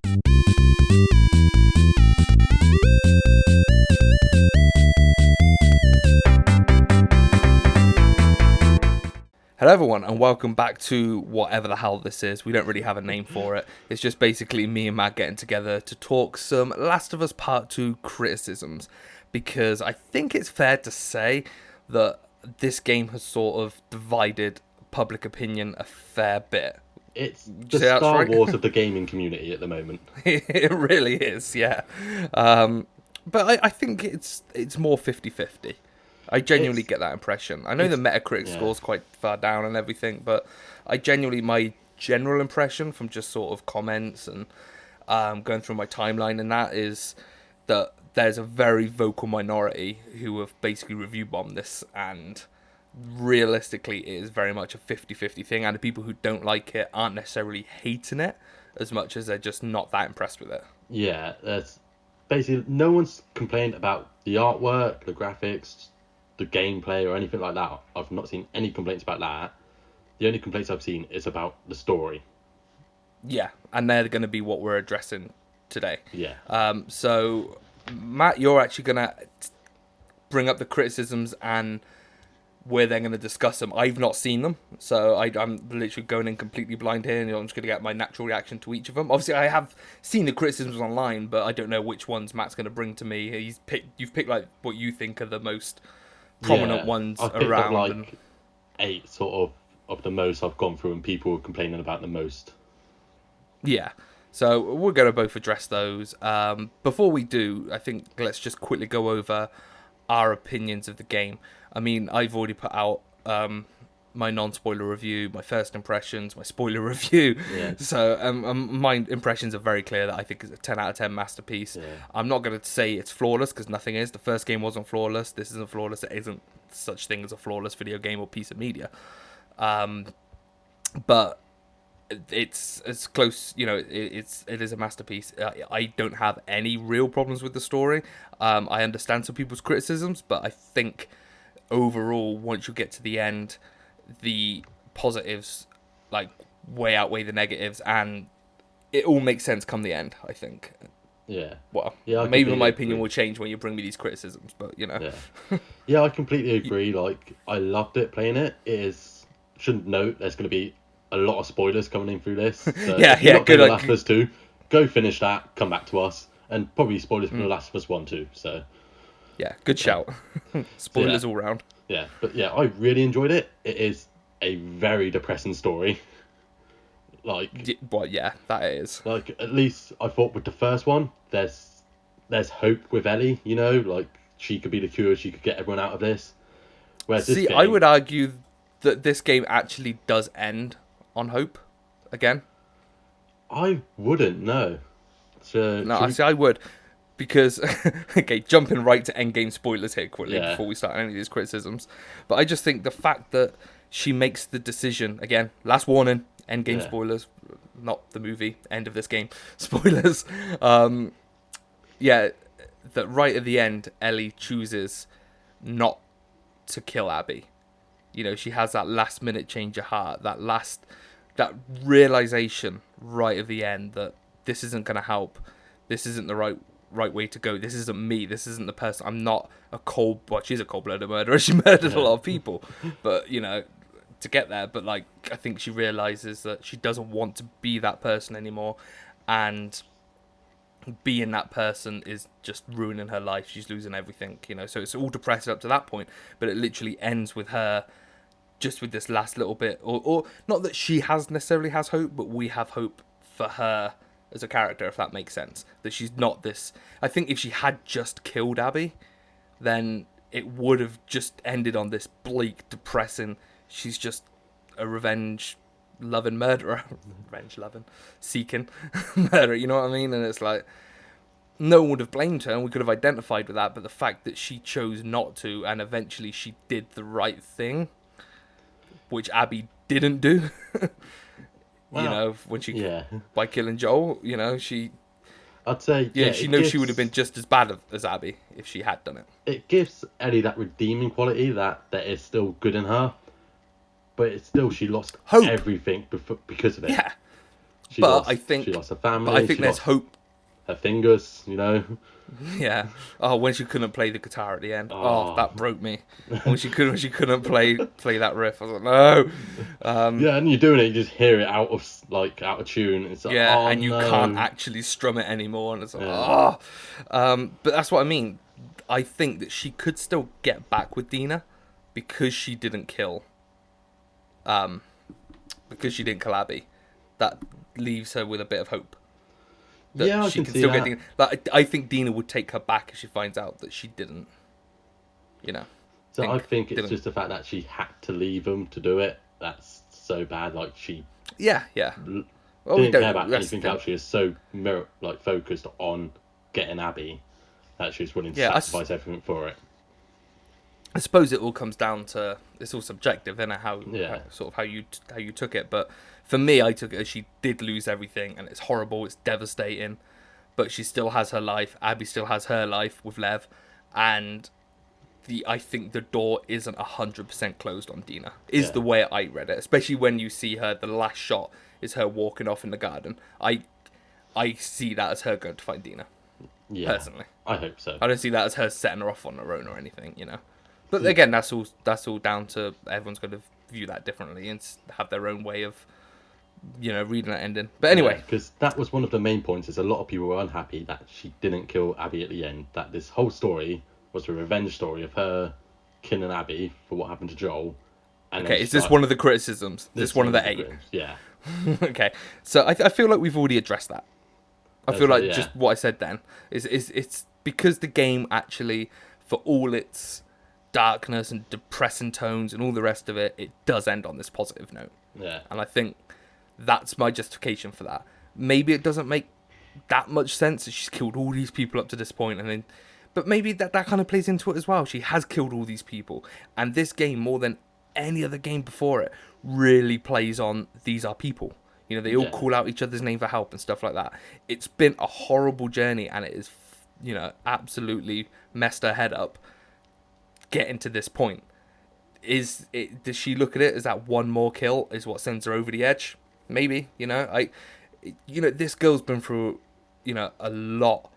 Hello everyone and welcome back to whatever the hell this is. We don't really have a name for it. It's just basically me and Matt getting together to talk some Last of Us Part 2 criticisms. Because I think it's fair to say that this game has sort of divided public opinion a fair bit. It's the Star Wars of the gaming community at the moment. It really is, yeah. But I think it's more 50-50. I genuinely get that impression. I know the Metacritic score's quite far down and everything, but my general impression from just sort of comments and going through my timeline and that is that there's a very vocal minority who have basically review bombed this, and realistically it is very much a 50-50 thing, and the people who don't like it aren't necessarily hating it as much as they're just not that impressed with it. Yeah, there's basically no one's complained about the artwork, the graphics, the gameplay or anything like that. I've not seen any complaints about that. The only complaints I've seen is about the story. Yeah, and they're going to be what we're addressing today. Yeah. So, Matt, you're actually going to bring up the criticisms and we're then going to discuss them. I've not seen them, so I'm literally going in completely blind here, and I'm just going to get my natural reaction to each of them. Obviously, I have seen the criticisms online, but I don't know which ones Matt's going to bring to me. You've picked like what you think are the most prominent ones I've picked around. Up, like 8 sort of the most I've gone through and people are complaining about the most. Yeah, so we're going to both address those. Before we do, I think let's just quickly go over our opinions of the game. I mean, I've already put out my non-spoiler review, my first impressions, my spoiler review. Yeah. So my impressions are very clear that I think it's a 10 out of 10 masterpiece. Yeah. I'm not going to say it's flawless because nothing is. The first game wasn't flawless. This isn't flawless. There isn't such thing as a flawless video game or piece of media. But it's as close, it is a masterpiece. I don't have any real problems with the story. I understand some people's criticisms, but I think overall, once you get to the end, the positives way outweigh the negatives, and it all makes sense come the end, I think. Yeah. Well, yeah, maybe my opinion will change when you bring me these criticisms, but Yeah. Yeah, I completely agree. I loved it playing it. Shouldn't note there's going to be a lot of spoilers coming in through this. So if you're not good. The Last of Us 2, go finish that, come back to us, and probably spoilers for The Last of Us 1 too. So yeah, good shout. Spoilers all round. Yeah, but yeah, I really enjoyed it. It is a very depressing story. Yeah, that is. At least I thought with the first one, there's hope with Ellie. She could be the cure. She could get everyone out of this. Whereas this game, I would argue that this game actually does end on hope again. I wouldn't know. I would. Because, okay, jumping right to endgame spoilers here quickly before we start any of these criticisms. But I just think the fact that she makes the decision, again, last warning, endgame spoilers, not the movie, end of this game, spoilers. That right at the end, Ellie chooses not to kill Abby. She has that last minute change of heart, that realization right at the end that this isn't going to help. This isn't the right way to go. This isn't me. This isn't the person. I'm not she's a cold-blooded murderer. She murdered a lot of people. But, to get there. But, I think she realizes that she doesn't want to be that person anymore. And being that person is just ruining her life. She's losing everything, So it's all depressing up to that point. But it literally ends with her just with this last little bit. Or not that she necessarily has hope, but we have hope for her as a character, if that makes sense. That she's not this... I think if she had just killed Abby, then it would have just ended on this bleak, depressing... She's just a revenge-loving murderer. Revenge-loving. Seeking murderer, you know what I mean? And it's no one would have blamed her, and we could have identified with that, but the fact that she chose not to, and eventually she did the right thing, which Abby didn't do... Well, when she by killing Joel, she. I'd say she knows she would have been just as bad as Abby if she had done it. It gives Ellie that redeeming quality that is still good in her, but it's still she lost hope. Everything because of it. Yeah, But I think, she lost her family. but I think she there's lost hope. her fingers. You know. Yeah. Oh, when she couldn't play the guitar at the end. Oh, Oh. that broke me. When she couldn't play that riff. I was like, no. Yeah, and you're doing it, you just hear it out of tune. It's like, Yeah, oh and you no. can't actually strum it anymore, and it's like, Yeah. But that's what I mean. I think that she could still get back with Dina because she didn't kill. Because she didn't kill Abby. That leaves her with a bit of hope. That Yeah, I she can can see still that. get Dina. Like, I think Dina would take her back if she finds out that she didn't. You know. So I think it's didn't. just the fact that she had to leave them to do it. That's so bad. Like she Yeah. Well, didn't care about that's the anything thing. else. She is so focused on getting Abby that she's willing to Yeah, sacrifice everything for it. I suppose it all comes down to it's all subjective, then how you took it. But for me, I took it as she did lose everything, and it's horrible, it's devastating. But she still has her life. Abby still has her life with Lev, and I think the door isn't 100% closed on Dina. Is the way I read it, especially when you see her. The last shot is her walking off in the garden. I see that as her going to find Dina. Yeah, personally, I hope so. I don't see that as her setting her off on her own or anything, you know. But again, that's all down to everyone's going to view that differently and have their own way of, you know, reading that ending. But anyway, because that was one of the main points. Is a lot of people were unhappy that she didn't kill Abby at the end. That this whole story was a revenge story of her killing Abby for what happened to Joel. And okay, is this one of the criticisms? Is this one of the 8? Yeah. Okay, so I feel like we've already addressed that. I feel like yeah. just what I said then is it's because the game actually, for all its darkness and depressing tones and all the rest of it, it does end on this positive note. Yeah. And I think that's my justification for that. Maybe it doesn't make that much sense that she's killed all these people up to this point, and then, but maybe that kind of plays into it as well. She has killed all these people, and this game, more than any other game before it, really plays on these are people. You know, they all call out each other's name for help and stuff like that. It's been a horrible journey, and it is, you know, absolutely messed her head up getting to this point. Does she look at it as that one more kill is what sends her over the edge? Maybe, you know. This girl's been through, you know, a lot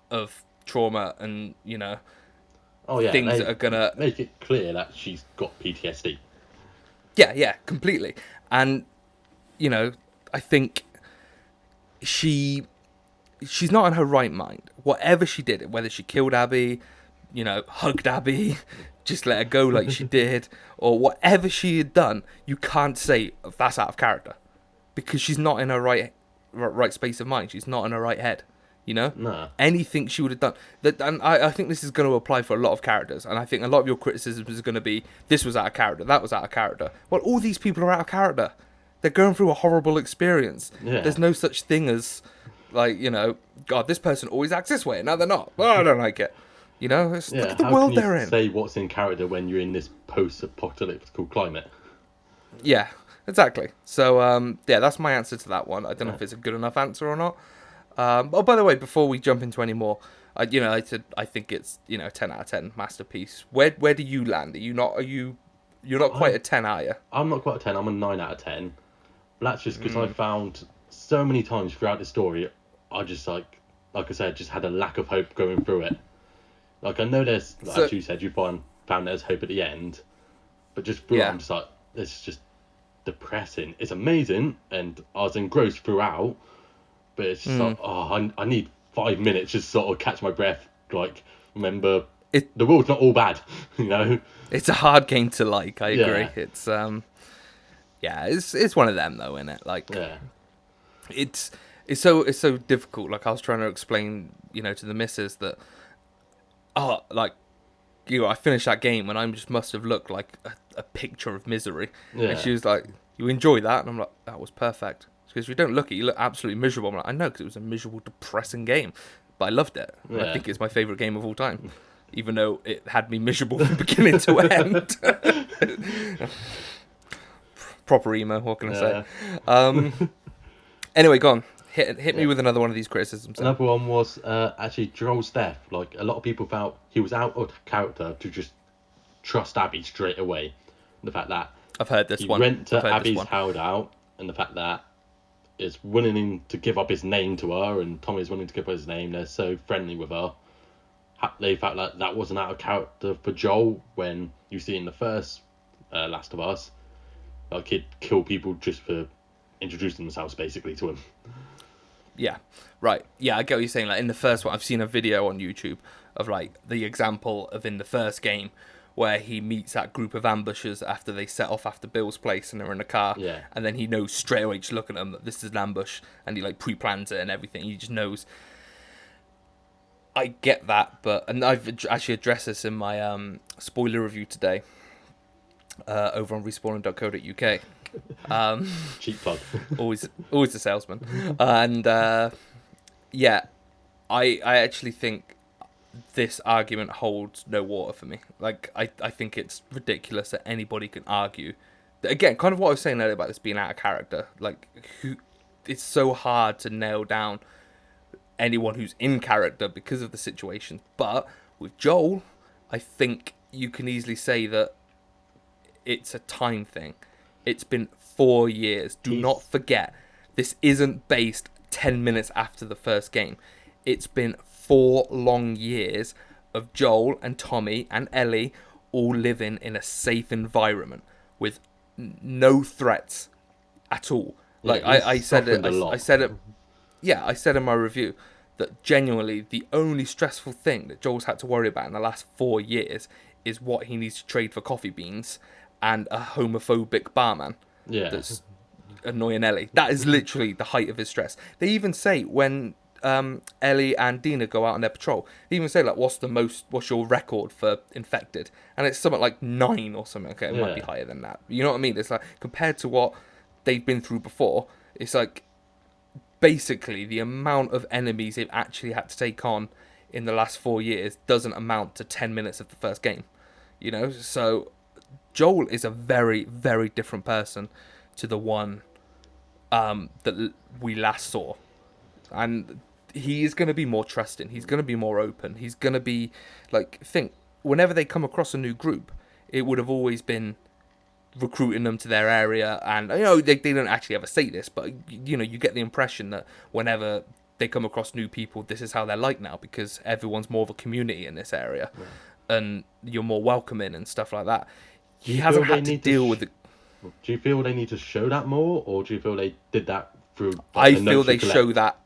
of trauma, and you know, things that are gonna make it clear that she's got PTSD. Yeah, completely. And you know, I think she's not in her right mind. Whatever she did, whether she killed Abby, you know, hugged Abby, just let her go like she did, or whatever she had done, you can't say that's out of character, because she's not in her right space of mind. She's not in her right head. You know, No. Anything she would have done. And I think this is going to apply for a lot of characters. And I think a lot of your criticism is going to be this was out of character, that was out of character. Well, all these people are out of character. They're going through a horrible experience. Yeah. There's no such thing as, like, you know, God, this person always acts this way. Now they're not. Oh, I don't like it. You know, look at the world they're in. How can you say what's in character when you're in this post-apocalyptic climate? Yeah, exactly. So, that's my answer to that one. I don't know if it's a good enough answer or not. Oh, by the way, before we jump into any more, I think it's, you know, 10 out of 10 masterpiece. Where do you land? You're not quite a 10, are you? I'm not quite a 10. I'm a 9 out of 10. But that's just because I found so many times throughout the story, I just like I said, just had a lack of hope going through it. Like I know there's, as you said, you found there's hope at the end, but just throughout, I'm just like, it's just depressing. It's amazing, and I was engrossed throughout. But it's just like, I need 5 minutes just sort of catch my breath. Like, remember, the world's not all bad, you know? It's a hard game to like, I agree. It's, it's one of them, though, isn't it? Like, it's so difficult. Like, I was trying to explain, you know, to the missus that, I finished that game and I just must have looked like a picture of misery. Yeah. And she was like, you enjoy that? And I'm like, that was perfect. Because if you don't look at it, you look absolutely miserable. I'm like, I know, because it was a miserable, depressing game. But I loved it. Yeah. I think it's my favourite game of all time. Even though it had me miserable from beginning to end. Proper emo, what can I say? Anyway, go on. Hit me with another one of these criticisms. Another one was actually Joel's death. Like, a lot of people felt he was out of character to just trust Abby straight away. The fact that I've heard this he one. went to Abby's hideout, and the fact that is willing to give up his name to her, and Tommy's willing to give up his name. They're so friendly with her. They felt like that wasn't out of character for Joel when you see in the first Last of Us, like he'd kill people just for introducing themselves basically to him. Yeah, right. Yeah, I get what you're saying. Like in the first one, I've seen a video on YouTube of like the example of in the first game where he meets that group of ambushers after they set off after Bill's place and they're in a car. Yeah. And then he knows straight away, just looking at them, that this is an ambush, and he like pre-plans it and everything. He just knows. I get that, and I've actually addressed this in my spoiler review today over on respawn.co.uk. Cheap plug. always the salesman. And yeah, I actually think this argument holds no water for me. Like, I think it's ridiculous that anybody can argue. Again, kind of what I was saying earlier about this being out of character. Like, it's so hard to nail down anyone who's in character because of the situation. But with Joel, I think you can easily say that it's a time thing. It's been 4 years. Do not forget, this isn't based 10 minutes after the first game. It's been 4 long years of Joel and Tommy and Ellie all living in a safe environment with no threats at all. Like I said it, I said it. Yeah, I said in my review that genuinely the only stressful thing that Joel's had to worry about in the last 4 years is what he needs to trade for coffee beans and a homophobic barman. Yeah. That's annoying Ellie. That is literally the height of his stress. They even say when Ellie and Dina go out on their patrol, they even say like, what's your record for infected? And it's something like 9 or something. Okay, it might be higher than that. You know what I mean? It's like, compared to what they've been through before, it's like basically the amount of enemies they've actually had to take on in the last 4 years doesn't amount to 10 minutes of the first game. You know, so Joel is a very, very different person to the one that we last saw. And he is going to be more trusting. He's going to be more open. He's going to be, like, whenever they come across a new group, it would have always been recruiting them to their area. And, you know, they don't actually ever say this, but, you know, you get the impression that whenever they come across new people, this is how they're like now, because everyone's more of a community in this area. Yeah. And you're more welcoming and stuff like that. He hasn't had to deal with it. Do you feel they need to show that more, or do you feel they did that through? I feel they show that.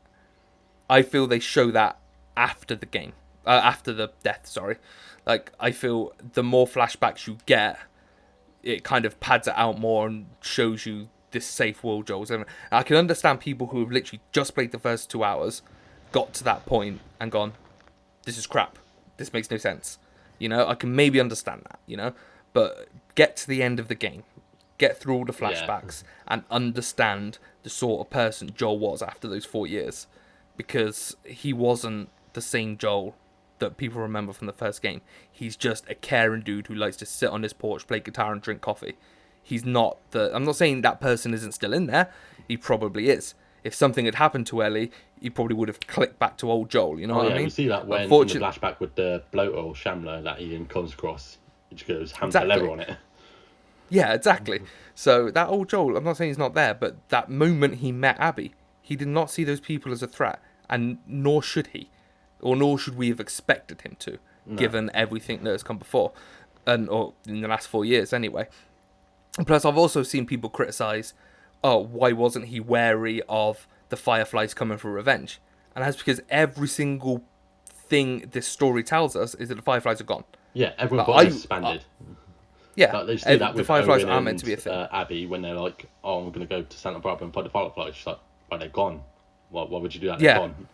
I feel they show that after the game, after the death. Sorry, like I feel the more flashbacks you get, it kind of pads it out more and shows you this safe world, Joel's. And I can understand people who have literally just played the first 2 hours, got to that point and gone, "This is crap. This makes no sense." You know, I can maybe understand that. You know, but get to the end of the game. Get through all the flashbacks and understand the sort of person Joel was after those 4 years. Because he wasn't the same Joel that people remember from the first game. He's just a caring dude who likes to sit on his porch, play guitar and drink coffee. He's not I'm not saying that person isn't still in there. He probably is. If something had happened to Ellie, he probably would have clicked back to old Joel. You know what I mean? We see that when in the flashback with the bloater or Shamler that Ian comes across. It just goes ham to leather on it. Yeah, exactly. So that old Joel, I'm not saying he's not there, but that moment he met Abby, he did not see those people as a threat, and nor should he, or nor should we have expected him to, given everything that has come before, or in the last 4 years anyway. Plus, I've also seen people criticise, why wasn't he wary of the Fireflies coming for revenge? And that's because every single thing this story tells us is that the Fireflies are gone. Yeah, everyone got disbanded. Yeah, like they see that with the Fireflies Owen are meant to be a thing. Abby, when they're like, "Oh, I'm going to go to Santa Barbara and fight the Fireflies," she's like, "But they're gone. Why would you do that? They're gone."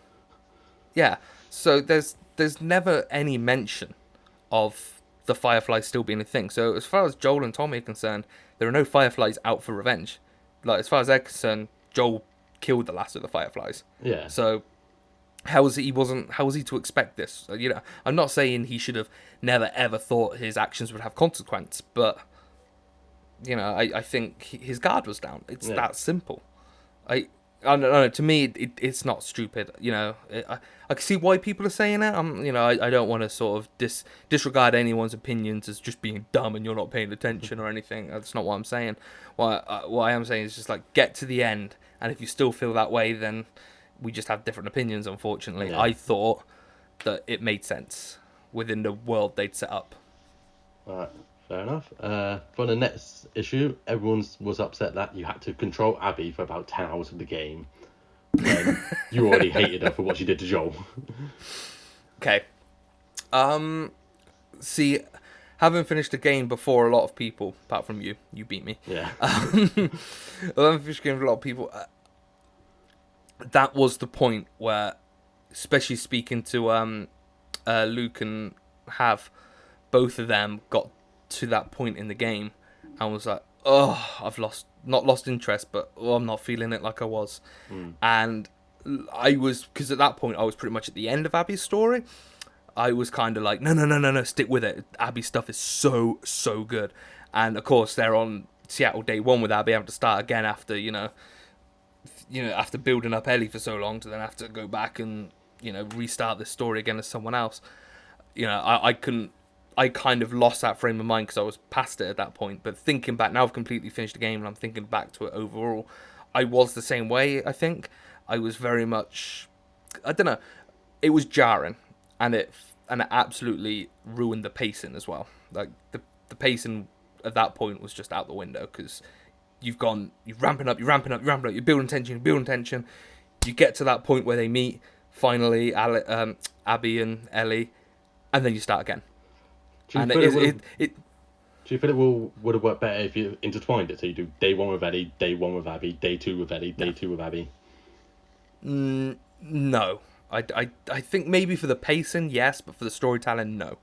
Yeah. So there's never any mention of the Fireflies still being a thing. So as far as Joel and Tommy are concerned, there are no Fireflies out for revenge. Like, as far as they're concerned, Joel killed the last of the Fireflies. Yeah. So how was he to expect this? You know, I'm not saying he should have never ever thought his actions would have consequence, but you know, I think his guard was down. It's that simple. I don't know. To me, it's not stupid. You know, I can see why people are saying it. You know, I don't want to sort of disregard anyone's opinions as just being dumb and you're not paying attention or anything. That's not what I'm saying. What I am saying is just like, get to the end And if you still feel that way, then we just have different opinions, unfortunately. Yeah. I thought that it made sense within the world they'd set up. Right, fair enough. For the next issue, everyone was upset that you had to control Abby for about 10 hours of the game when you already hated her for what she did to Joel. Okay. See, having finished the game before a lot of people, apart from you beat me. Yeah. Having finished the game with a lot of people, that was the point where, especially speaking to Luke and Hav, both of them got to that point in the game and was like, oh, I've not lost interest, but I'm not feeling it like I was. And I was, because at that point I was pretty much at the end of Abby's story. I was kind of like, no, stick with it. Abby's stuff is so good. And of course they're on Seattle day one with Abby, having to start again after, after building up Ellie for so long, to then have to go back and, restart this story again as someone else. I kind of lost that frame of mind because I was past it at that point. But thinking back, now I've completely finished the game and I'm thinking back to it overall, I was the same way, I think. I was very much, I don't know, it was jarring, and it absolutely ruined the pacing as well. Like, the pacing at that point was just out the window, because you're ramping up, you're building tension, you get to that point where they meet, finally, Abby and Ellie, and then you start again. Do you feel it would have worked better if you intertwined it? So you do day one with Ellie, day one with Abby, day two with Ellie, day two with Abby? No. I think maybe for the pacing, yes, but for the storytelling, no.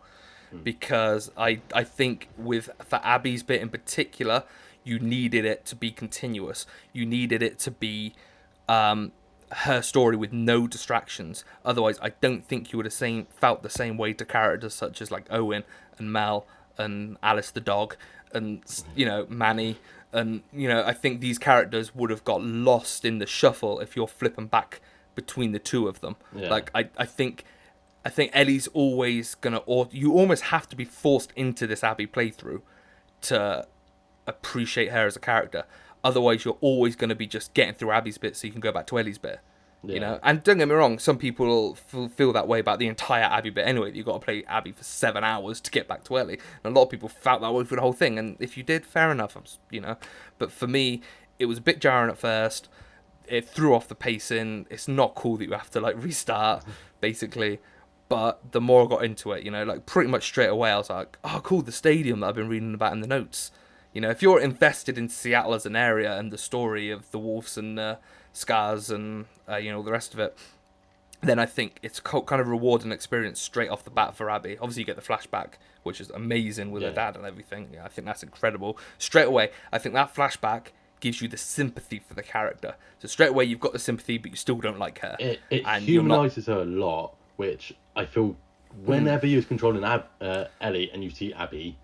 Because I think for Abby's bit in particular, you needed it to be continuous. You needed it to be her story with no distractions. Otherwise, I don't think you would have felt the same way to characters such as like Owen and Mel and Alice the dog and Manny. And I think these characters would have got lost in the shuffle if you're flipping back between the two of them. Yeah. Like I think Ellie's always gonna, or you almost have to be forced into this Abby playthrough to appreciate her as a character. Otherwise, you're always going to be just getting through Abby's bit so you can go back to Ellie's bit. Yeah. And don't get me wrong, some people feel that way about the entire Abby bit anyway. You've got to play Abby for 7 hours to get back to Ellie. And a lot of people felt that way for the whole thing. And if you did, fair enough, But for me, it was a bit jarring at first. It threw off the pacing. It's not cool that you have to restart, basically. But the more I got into it, pretty much straight away, I was like, oh, cool, the stadium that I've been reading about in the notes. If you're invested in Seattle as an area and the story of the Wolves and Scars and, the rest of it, then I think it's kind of rewarding experience straight off the bat for Abby. Obviously, you get the flashback, which is amazing with her dad and everything. Yeah, I think that's incredible. Straight away, I think that flashback gives you the sympathy for the character. So straight away, you've got the sympathy, but you still don't like her. It humanises her a lot, which I feel whenever you're controlling Ellie and you see Abby,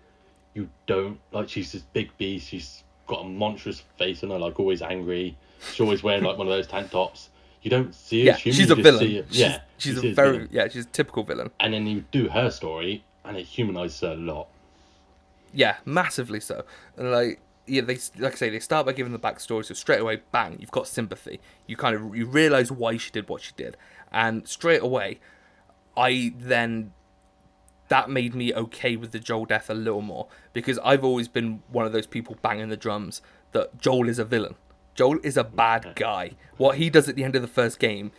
you don't, she's this big beast, she's got a monstrous face and her, always angry, she's always wearing one of those tank tops. You don't see her as human. She's a villain. She's a typical villain. And then you do her story and it humanises her a lot. Yeah, massively so. And they start by giving the backstory, so straight away, bang, you've got sympathy. You realise why she did what she did. And straight away, that made me okay with the Joel death a little more, because I've always been one of those people banging the drums that Joel is a villain. Joel is a bad guy. What he does at the end of the first game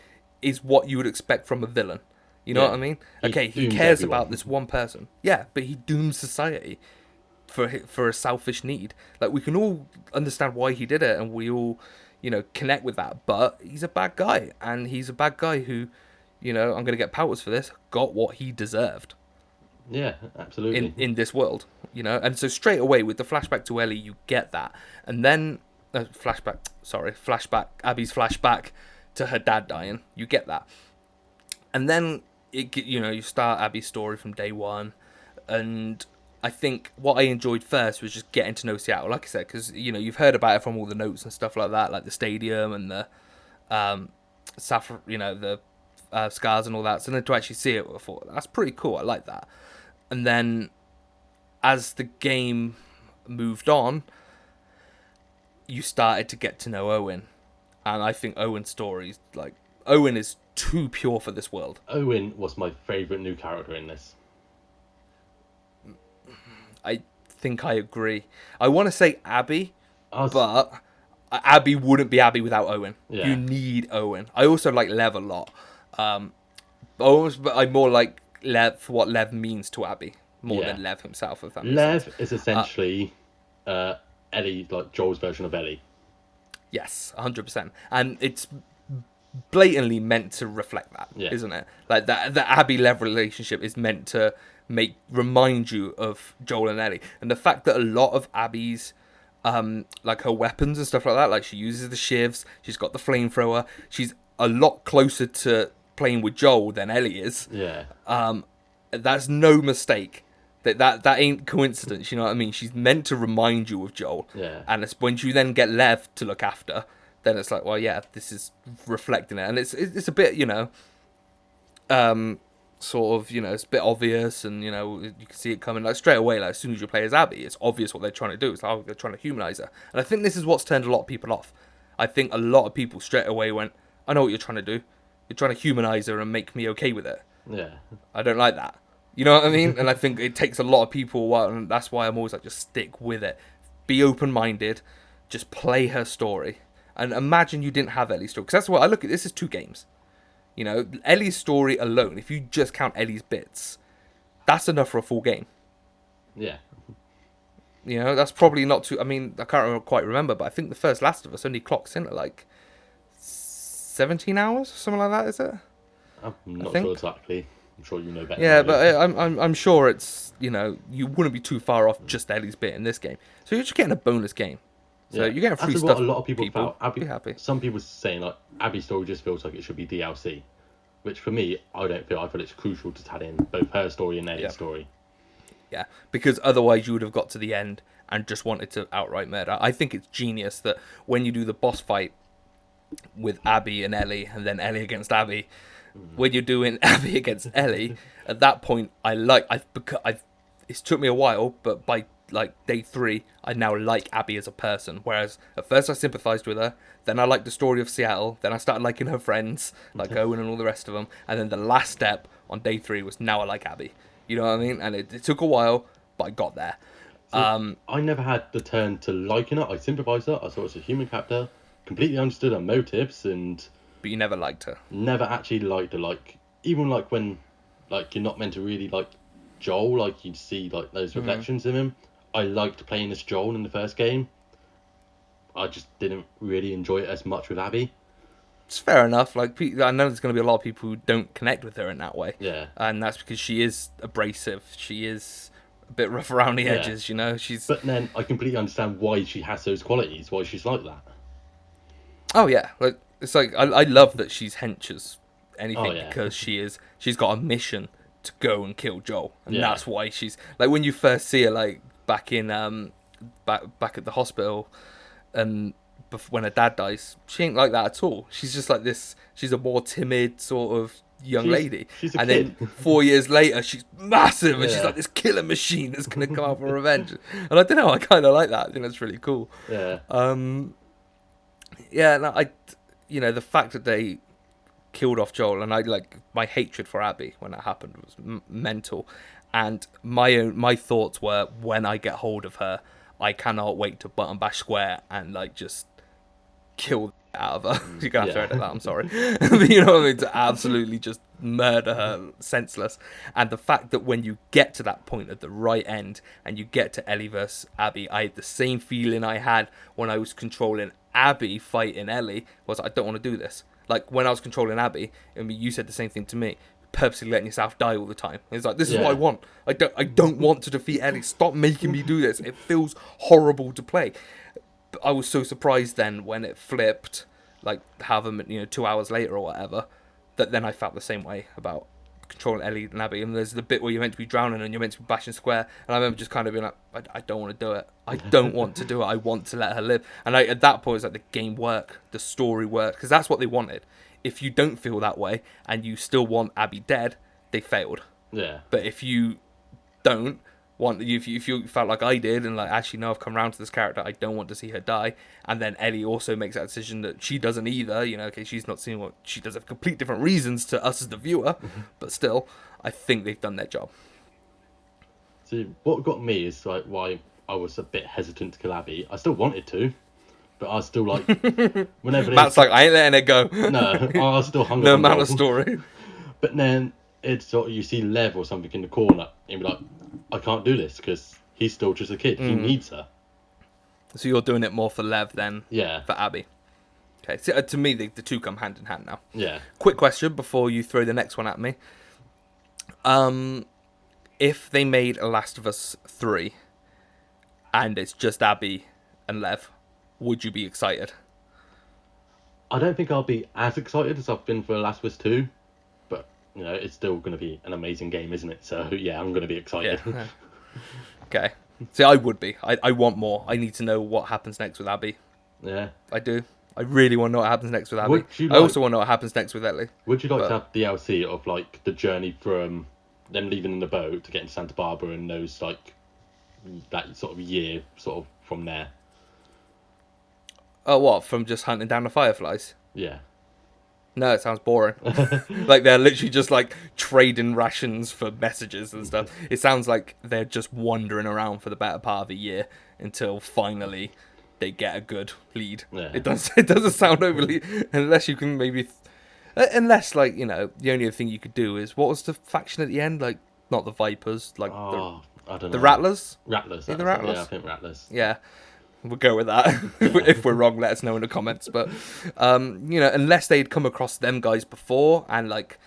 is what you would expect from a villain. You know what I mean? Okay, he cares about this one person. Yeah, but he dooms society for a selfish need. We can all understand why he did it, and we all, connect with that. But he's a bad guy, and he's a bad guy who, I'm going to get powers for this, got what he deserved. Yeah, absolutely. In this world, and so straight away with the flashback to Ellie, you get that, and then flashback, Abby's flashback to her dad dying, you get that, and then you start Abby's story from day one, and I think what I enjoyed first was just getting to know Seattle, like I said, because you've heard about it from all the notes and stuff like that, like the stadium and the the scars and all that. So then to actually see it, I thought that's pretty cool. I like that. And then as the game moved on, you started to get to know Owen, And I think Owen's story, like, Owen is too pure for this world. Owen was my favourite new character in this. I think I agree. I want to say Abby, I was, but Abby wouldn't be Abby without Owen. Yeah. You need Owen. I also like Lev a lot. But I more like Lev for what Lev means to Abby more Yeah. than Lev himself. If that makes sense. Lev is essentially Ellie, like Joel's version of Ellie. Yes, 100%. And it's blatantly meant to reflect that, Yeah. isn't it? Like that, the Abby Lev relationship is meant to remind you of Joel and Ellie, and the fact that a lot of Abby's like her weapons and stuff like that, like she uses the shivs, she's got the flamethrower, she's a lot closer to playing with Joel than Ellie is. Yeah. That's no mistake. That ain't coincidence, you know what I mean? She's meant to remind you of Joel. Yeah. And it's when you then get Lev to look after, then it's like, well, yeah, this is reflecting it. And it's a bit, you know, sort of, you know, it's a bit obvious, and, you know, you can see it coming, like, straight away, like, as soon as you play as Abby, it's obvious what they're trying to do. It's like, oh, they're trying to humanize her. And I think this is what's turned a lot of people off. I think a lot of people straight away went, I know what you're trying to do. You're trying to humanize her and make me okay with it. Yeah. I don't like that. You know what I mean? And I think it takes a lot of people a while, and that's why I'm always like, just stick with it. Be open-minded. Just play her story. And imagine you didn't have Ellie's story. Because that's what I look at. This is 2 games. You know, Ellie's story alone, if you just count Ellie's bits, that's enough for a full game. Yeah. You know, that's probably not too... I mean, I can't quite remember, but I think the first Last of Us only clocks in at like 17 hours, something like that, is it? I'm not think. sure exactly. I'm sure you know better. Yeah, than I do. but I'm sure it's, you know, you wouldn't be too far off just Ellie's bit in this game. So you're just getting a bonus game. So Yeah. you're getting free That's stuff. what a lot of people felt. be happy. Some people saying like Abby's story just feels like it should be DLC, which for me I don't feel. I feel it's crucial to add in both her story and Ellie's Yeah. story. Yeah, because otherwise you would have got to the end and just wanted to outright murder. I think it's genius that when you do the boss fight with Abby and Ellie, and then Ellie against Abby, when you're doing Abby against Ellie, at that point it's took me a while, but by like day 3, I now like Abby as a person. Whereas at first I sympathised with her, then I liked the story of Seattle, then I started liking her friends, like Owen and all the rest of them, and then the last step on day 3 was now I like Abby. You know what I mean? And it took a while, but I got there. I never had the turn to liking her. I sympathised her. I saw her as a human character, completely understood her motives, and But you never liked her. never actually liked her. Like even like when like you're not meant to really like Joel, like you'd see like those reflections of him. I liked playing as Joel in the first game. I just didn't really enjoy it as much with Abby. It's fair enough. Like, I know there's going to be a lot of people who don't connect with her in that way. Yeah. And that's because she is abrasive. She is a bit rough around the Yeah. edges, you know? She's... But then I completely understand why she has those qualities, why she's like that. Oh, yeah. Like, it's like, I love that she's henches anything Oh, yeah. because she's got a mission to go and kill Joel. And Yeah. that's why she's... Like, when you first see her, like, back in... back at the hospital, and when her dad dies, she ain't like that at all. She's just like this. She's a more timid sort of young lady. She's a and kid. then 4 years later, she's massive, and she's Yeah. like this killer machine that's gonna come out for revenge. And I don't know. I kind of like that. I think that's really cool. Yeah. Yeah. No, you know, the fact that they killed off Joel, and I like my hatred for Abby when that happened was mental. And my thoughts were, when I get hold of her, I cannot wait to button bash square and like just kill the out of her. You're gonna have to edit that, I'm sorry. But you know what I mean? To absolutely just murder her senseless. And the fact that when you get to that point at the right end and you get to Ellie versus Abby, I had the same feeling I had when I was controlling Abby fighting Ellie, was I don't want to do this. Like when I was controlling Abby, I mean, you said the same thing to me. Purposely letting yourself die all the time. It's like, this is what I want. I don't want to defeat Ellie. Stop making me do this. It feels horrible to play. But I was so surprised then when it flipped, like however 2 hours later or whatever, that then I felt the same way about controlling Ellie and Abby. And there's the bit where you're meant to be drowning and you're meant to be bashing square. And I remember just kind of being like, I don't want to do it. I don't want to do it. I want to let her live. And at that point, it's like the game worked, the story worked, because that's what they wanted. If you don't feel that way and you still want Abby dead, they failed. Yeah. But if you don't, if you felt like I did, and like actually no, I've come around to this character, I don't want to see her die, and then Ellie also makes that decision that she doesn't either. Okay, she's not seeing what she does have complete different reasons to us as the viewer, but still, I think they've done their job. See, what got me is like why I was a bit hesitant to kill Abby. I still wanted to, but I was still like, whenever Matt's like, I ain't letting it go. No, I was still hung up No on amount of goal. story. But then it's sort of, you see Lev or something in the corner, and you're like, I can't do this because he's still just a kid. He needs her. So you're doing it more for Lev than Yeah. for Abby. Okay, so to me, the two come hand in hand now. Yeah. Quick question before you throw the next one at me. If they made a Last of Us 3 and it's just Abby and Lev, would you be excited? I don't think I'll be as excited as I've been for Last of Us 2, but, it's still going to be an amazing game, isn't it? So, yeah, I'm going to be excited. Yeah. Okay. See, I would be. I want more. I need to know what happens next with Abby. Yeah. I do. I really want to know what happens next with Abby. Would you I also want to know what happens next with Ellie. Would you like to have DLC of, like, the journey from them leaving in the boat to getting to Santa Barbara and those, like, that sort of year, sort of, from there? Oh, what? From just hunting down the fireflies? Yeah. No, it sounds boring. Like they're literally just like trading rations for messages and stuff. It sounds like they're just wandering around for the better part of a year until finally they get a good lead. Yeah. It doesn't sound overly, unless you can maybe, unless like the only other thing you could do is, what was the faction at the end? Like not the Vipers, like I don't know. the Rattlers. Rattlers. The Rattlers. Yeah, I think Rattlers. Yeah. We'll go with that. If we're wrong, let us know in the comments. But, unless they'd come across them guys before, and like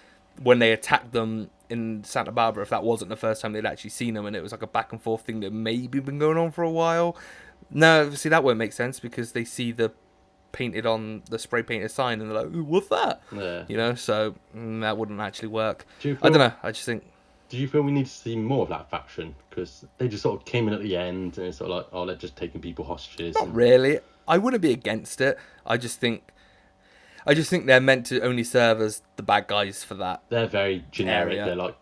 when they attacked them in Santa Barbara, if that wasn't the first time they'd actually seen them, and it was like a back and forth thing that maybe been going on for a while. No, see, that won't make sense because they see the spray painted sign and they're like, ooh, what's that? Yeah. So that wouldn't actually work. Do you I feel- don't know. I just think. Do you feel we need to see more of that faction? Because they just sort of came in at the end and it's sort of like, oh, they're just taking people hostages. Not really. I wouldn't be against it. I just think they're meant to only serve as the bad guys for that. They're very generic. Area. They're like,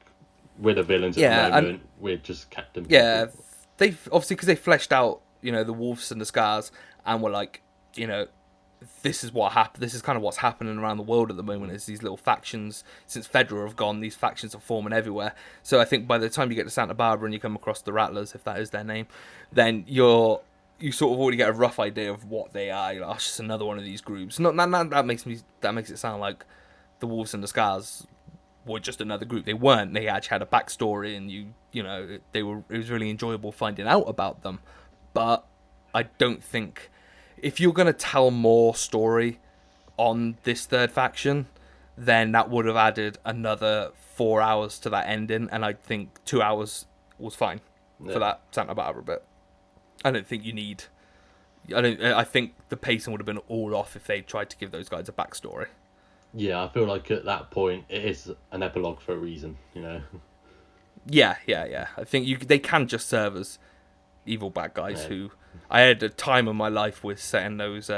we're the villains at Yeah, the moment. We're just Captain. Yeah, People. they've obviously because they fleshed out, the wolves and the scars, and were like, this is what happened. This is kind of what's happening around the world at the moment. Is these little factions since Fedra have gone, these factions are forming everywhere. So I think by the time you get to Santa Barbara and you come across the Rattlers, if that is their name, then you sort of already get a rough idea of what they are. You're like, oh, it's just another one of these groups. That makes it sound like the wolves and the scars were just another group. They weren't. They actually had a backstory, and it was really enjoyable finding out about them. But I don't think if you're going to tell more story on this third faction, then that would have added another 4 hours to that ending, and I think 2 hours was fine for that Santa Barbara bit. I don't think you need. I think the pacing would have been all off if they tried to give those guys a backstory. Yeah, I feel like at that point it is an epilogue for a reason, Yeah. I think they can just serve as evil bad guys who I had a time of my life with setting those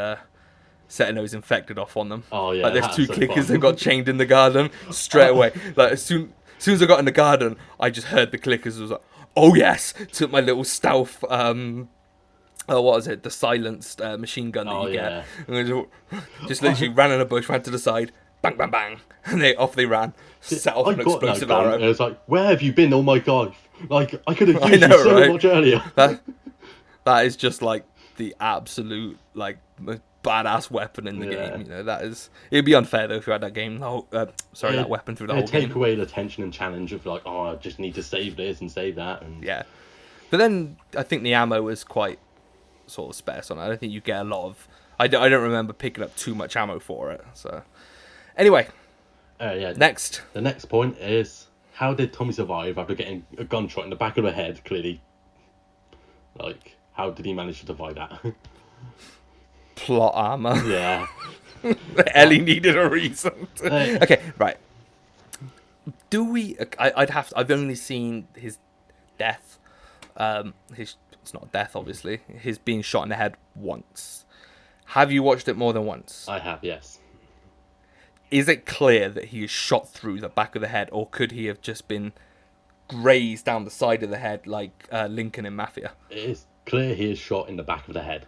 infected off on them. Oh yeah, like there's two so clickers fun. that got chained in the garden straight away. Like as soon as I got in the garden, I just heard the clickers. I was like, oh yes, took my little stealth. What was it? The silenced machine gun that you get. And just literally ran in a bush, ran to the side, bang, bang, bang, and off they ran. Set off an explosive arrow. And it was like, where have you been all my god? Like, I could have I used know, you so right? much earlier. That is just like the absolute like badass weapon in the game. That is. It'd be unfair though if you had that game. That weapon through the whole take game. away the tension and challenge of like, oh, I just need to save this and save that. And Yeah, but then I think the ammo is quite sort of sparse on it. I don't think you get a lot of. I don't remember picking up too much ammo for it. So anyway, next. The next point is, how did Tommy survive after getting a gunshot in the back of the head? Clearly, like, how did he manage to survive that? Plot armor. Yeah. Ellie needed a reason. Okay, right. Do we? I've only seen his death. It's not death, obviously. His being shot in the head once. Have you watched it more than once? I have, yes. Is it clear that he is shot through the back of the head, or could he have just been graze down the side of the head like Lincoln in Mafia. It is clear he is shot in the back of the head.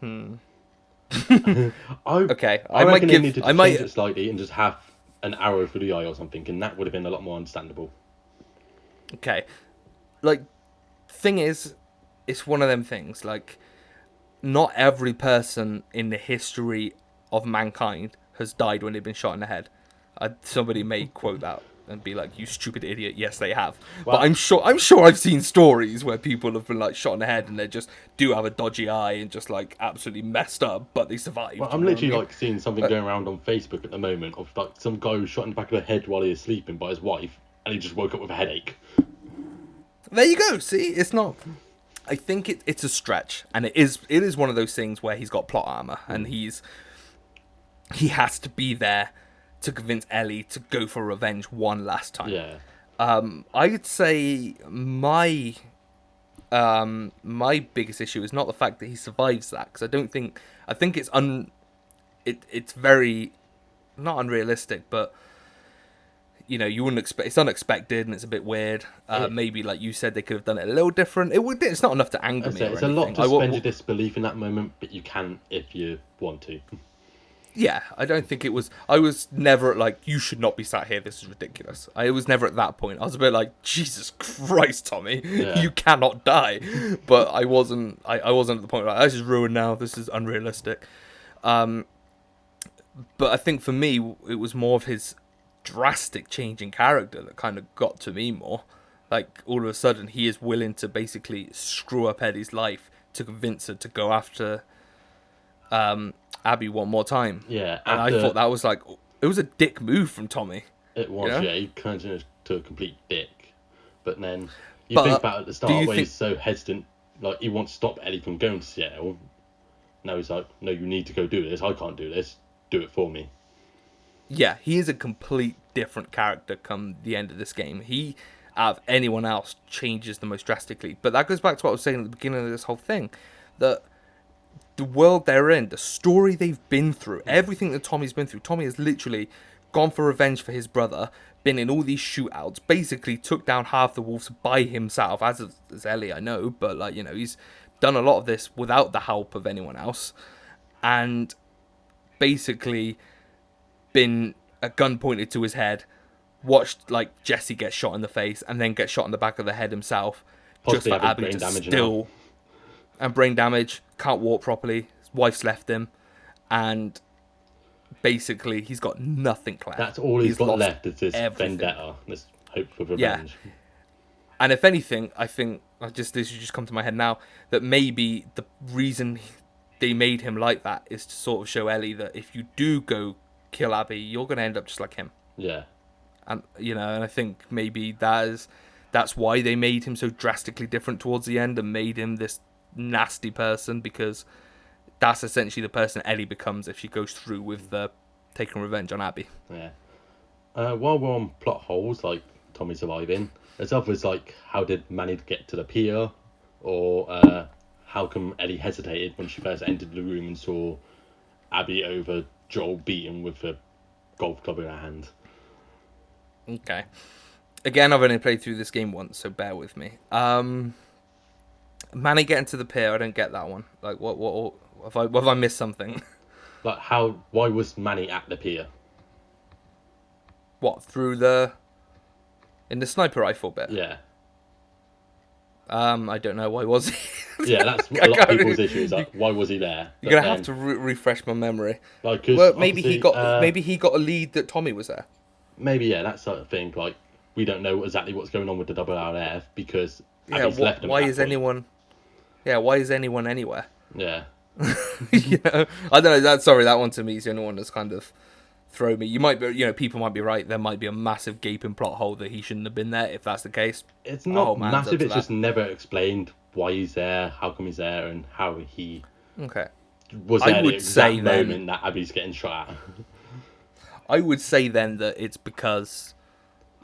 Okay, I might reckon they give. needed to change it slightly and just have an arrow through the eye or something, and that would have been a lot more understandable. Okay, like, thing is, it's one of them things. Like, not every person in the history of mankind has died when they've been shot in the head. Somebody may quote that and be like, "You stupid idiot." Yes, they have. Well, but I'm sure I've seen stories where people have been like shot in the head and they just do have a dodgy eye and just like absolutely messed up, but they survived. Well, I'm literally like seeing something going around on Facebook at the moment of like some guy who was shot in the back of the head while he was sleeping by his wife, and he just woke up with a headache. There you go. See, it's not. I think it's a stretch, and it is one of those things where he's got plot armor, and he has to be there to convince Ellie to go for revenge one last time. Yeah. I would say my biggest issue is not the fact that he survives that, because I think it's very not unrealistic, but you wouldn't expect. It's unexpected and it's a bit weird. Maybe like you said, they could have done it a little different. It's not enough to anger me. It's a lot to suspend your disbelief in that moment, but you can if you want to. Yeah, I don't think it was. I was never like, you should not be sat here. This is ridiculous. I was never at that point. I was a bit like, Jesus Christ, Tommy, you cannot die. But I wasn't. I wasn't at the point like, this is ruined now. This is unrealistic. But I think for me, it was more of his drastic change in character that kind of got to me more. Like, all of a sudden, he is willing to basically screw up Eddie's life to convince her to go after Abby one more time. Yeah, and I thought that was like, it was a dick move from Tommy. It was, yeah. He turned into a complete dick. But then you think about it at the start where he's so hesitant, like he wants to stop Ellie from going to Seattle. Now he's like, no, you need to go do this. I can't do this. Do it for me. Yeah, he is a complete different character come the end of this game. He, out of anyone else, changes the most drastically. But that goes back to what I was saying at the beginning of this whole thing, that the world they're in, the story they've been through, everything that Tommy's been through. Tommy has literally gone for revenge for his brother, been in all these shootouts, basically took down half the wolves by himself, as Ellie, I know, but like, he's done a lot of this without the help of anyone else, and basically been a gun pointed to his head, watched like Jesse get shot in the face and then get shot in the back of the head himself, Possibly just for Abby to still... And brain damage, can't walk properly, his wife's left him, and basically he's got nothing left. That's all he's got left is this vendetta, this hope for revenge. Yeah. And if anything, I think, this has just come to my head now, that maybe the reason they made him like that is to sort of show Ellie that if you do go kill Abby, you're going to end up just like him. Yeah. And, and I think maybe that's why they made him so drastically different towards the end and made him this nasty person, because that's essentially the person Ellie becomes if she goes through with taking revenge on Abby. Yeah. While we're on plot holes, like Tommy surviving, there's others like, how did Manny get to the pier? Or how come Ellie hesitated when she first entered the room and saw Abby over Joel beaten with a golf club in her hand? Okay. Again, I've only played through this game once, so bear with me. Manny getting to the pier, I don't get that one. Like, what have I missed something? Like, why was Manny at the pier? What, in the sniper rifle bit? Yeah. I don't know, why was he? Yeah, that's a lot of people's issues. Like, why was he there? You're gonna have to refresh my memory. Like, well, maybe he got a lead that Tommy was there. Maybe, yeah, that sort of thing. Like, we don't know exactly what's going on with the double RF because Abby's left him. Why is anyone? Yeah, why is anyone anywhere? Yeah. I don't know. That one to me is the only one that's kind of thrown me. You might be, people might be right. There might be a massive gaping plot hole that he shouldn't have been there. If that's the case, it's not massive. It's just never explained why he's there, how come he's there, and how he was there. I would say moment that Abby's getting shot at. I would say then that it's because,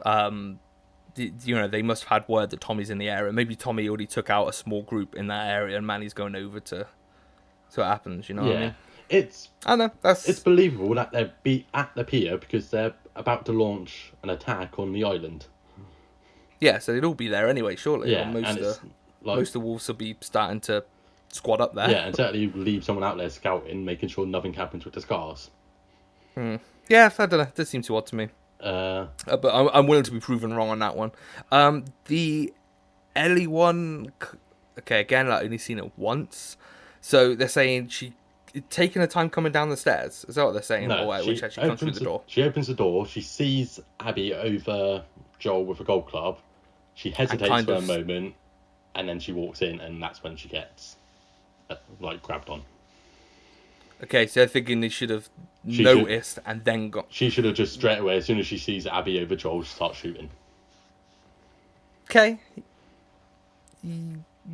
they must have had word that Tommy's in the area. Maybe Tommy already took out a small group in that area, and Manny's going over to. So it happens, you know what I mean? It's believable that they'd be at the pier because they're about to launch an attack on the island. Yeah, so they'd all be there anyway, surely. Yeah, Or and it's like, most of the wolves will be starting to squad up there. yeah, and certainly you leave someone out there scouting, making sure nothing happens with the scars. Yeah, I don't know. It does seem too odd to me. Uh, But I'm willing to be proven wrong on that one. The Ellie one, okay, again, I've only seen it once. So they're saying she taking her time coming down the stairs. Is that what they're saying? no, Or which actually comes through the door? She opens the door. She sees Abby over Joel with a golf club. She hesitates for a moment, and then she walks in, and that's when she gets grabbed on. Okay, so they're thinking they should have noticed and then got. She should have just straight away, as soon as she sees Abby over Joel, start shooting. Okay.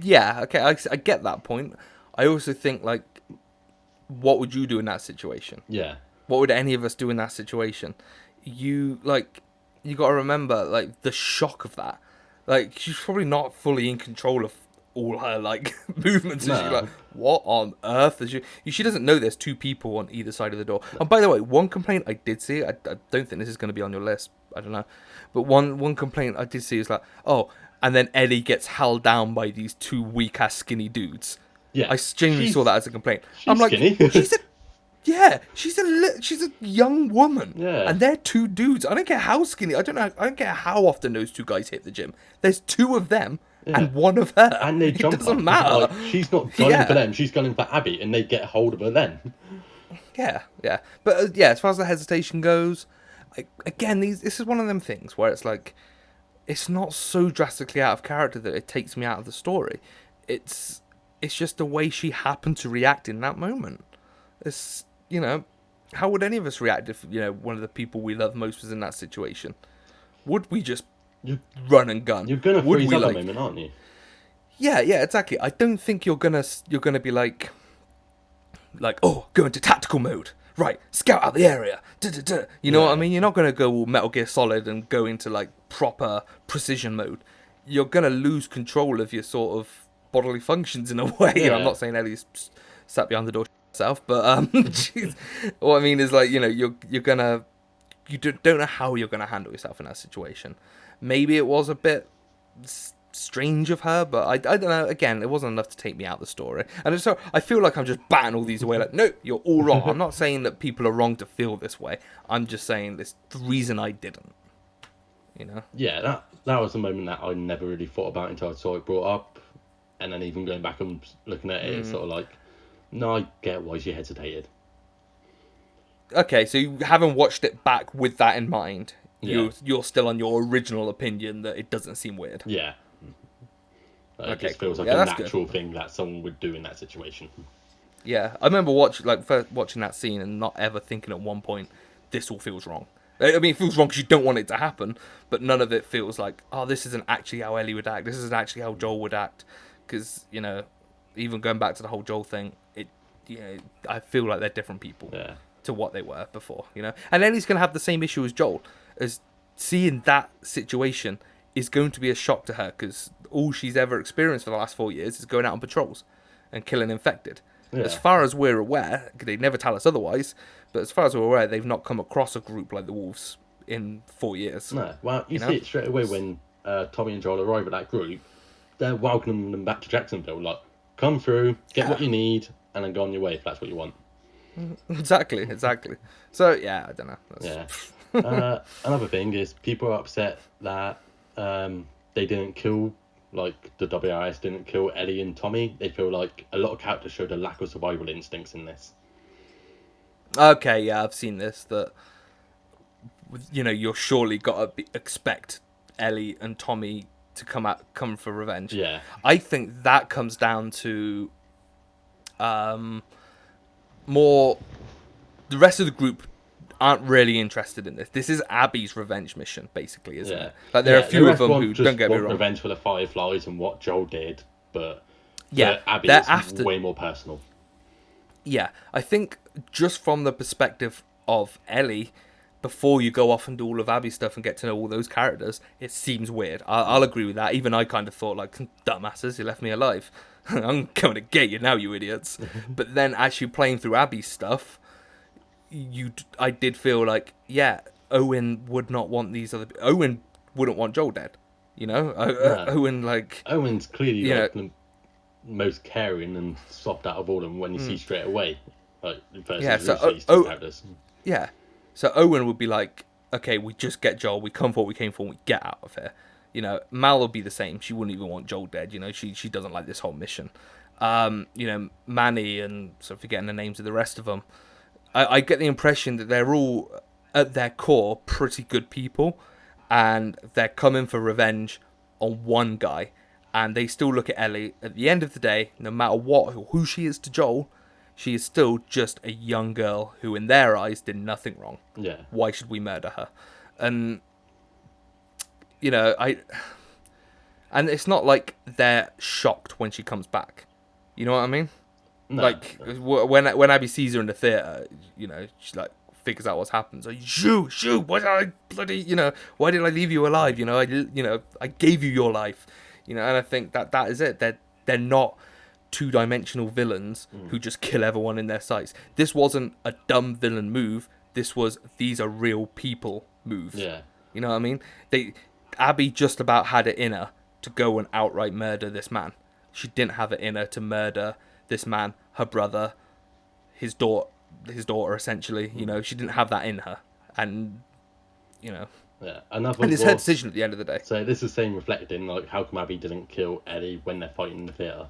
Yeah, okay, I get that point. I also think, like, what would you do in that situation? Yeah. What would any of us do in that situation? You got to remember, like, the shock of that. Like, she's probably not fully in control of all her, like, movements. No. She's like, what on earth is she doesn't know there's two people on either side of the door. And by the way, one complaint I did see, I don't think this is going to be on your list, I don't know, but one complaint I did see is like, oh, and then Ellie gets held down by these two weak-ass skinny dudes. Yeah, I genuinely saw that as a complaint. I'm like, skinny. she's a young woman. Yeah. And they're two dudes. I don't care how skinny. I don't care how often those two guys hit the gym. There's two of them and one of her. And they jump. It doesn't matter. Like, she's not gunning for them. She's gunning for Abby, and they get a hold of her then. Yeah. But as far as the hesitation goes, again, this is one of them things where it's like, it's not so drastically out of character that it takes me out of the story. It's just the way she happened to react in that moment. It's, how would any of us react if, one of the people we love most was in that situation? Would we just run and gun? You're gonna freeze up a moment, aren't you? Yeah, exactly. I don't think you're gonna be like, oh, go into tactical mode. Right, scout out the area. You know what I mean? You're not gonna go all Metal Gear Solid and go into like proper precision mode. You're gonna lose control of your sort of bodily functions in a way. Yeah. I'm not saying Ellie's sat behind the door herself, but what I mean is, like, you don't know how you're gonna handle yourself in that situation. Maybe it was a bit strange of her, but I don't know. Again, it wasn't enough to take me out of the story, and so I feel like I'm just batting all these away. Like, no, you're all wrong. I'm not saying that people are wrong to feel this way. I'm just saying this the reason I didn't. Yeah, that was a moment that I never really thought about until I saw it brought up. And then even going back and looking at it, it's sort of like, no, I get why she hesitated. Okay, so you haven't watched it back with that in mind. Yeah. You're still on your original opinion that it doesn't seem weird. Yeah. It just feels like a natural thing that someone would do in that situation. Yeah, I remember first watching that scene and not ever thinking at one point, this all feels wrong. I mean, it feels wrong because you don't want it to happen, but none of it feels like, oh, this isn't actually how Ellie would act. This isn't actually how Joel would act. Because, even going back to the whole Joel thing, I feel like they're different people to what they were before, And Ellie's going to have the same issue as Joel, as seeing that situation is going to be a shock to her, because all she's ever experienced for the last 4 years is going out on patrols and killing infected. Yeah. As far as we're aware, they never tell us otherwise, but as far as we're aware, they've not come across a group like the Wolves in 4 years. No, well, you see it straight away when Tommy and Joel arrive at that group. They're welcoming them back to Jacksonville. Like, come through, get what you need, and then go on your way if that's what you want. Exactly. So, yeah, I don't know. Another thing is people are upset that they didn't kill, like, the WRS didn't kill Ellie and Tommy. They feel like a lot of characters showed a lack of survival instincts in this. Okay, yeah, I've seen this. That, you're surely got to expect Ellie and Tommy to come for revenge. Yeah. I think that comes down to more the rest of the group aren't really interested in this. This is Abby's revenge mission, basically, isn't it? Like, there are a few of them who, don't get me wrong, revenge for the Fireflies and what Joel did, but Abby is way more personal. Yeah, I think just from the perspective of Ellie, before you go off and do all of Abby's stuff and get to know all those characters, it seems weird. I'll agree with that. Even I kind of thought, like, dumbasses, you left me alive. I'm going to get you now, you idiots. But then as you're playing through Abby's stuff, I did feel like, Owen would not want these other... Owen wouldn't want Joel dead. You know, Yeah. Owen, like, Owen's clearly you know, like the most caring and soft out of all of them when you see straight away. Like yeah. versus So, usually these two characters. yeah. So Owen would be like, okay, we just get Joel. We come for what we came for. And we get out of here. You know, Mal would be the same. She wouldn't even want Joel dead. You know, she doesn't like this whole mission. You know, Manny and sort of forgetting the names of the rest of them. I get the impression that they're all at their core pretty good people, and they're coming for revenge on one guy. And they still look at Ellie. At the end of the day, no matter what, who she is to Joel, she is still just a young girl who, in their eyes, did nothing wrong. Yeah. Why should we murder her? And you know, and it's not like they're shocked when she comes back. You know what I mean? No. Like when Abby sees her in the theater, you know, she like figures out what's happened. So shoot, why did I bloody, you know, why did I leave you alive? You know, I gave you your life. You know, and I think that is it. They're not two-dimensional villains who just kill everyone in their sights. This wasn't a dumb villain move. This was, these are real people moves. Yeah. You know what I mean? Abby just about had it in her to go and outright murder this man. She didn't have it in her to murder this man, her brother, his daughter essentially. You know, she didn't have that in her, and you know. Yeah, and it's her decision at the end of the day. So this is same reflected in like how come Abby didn't kill Ellie when they're fighting in the theatre.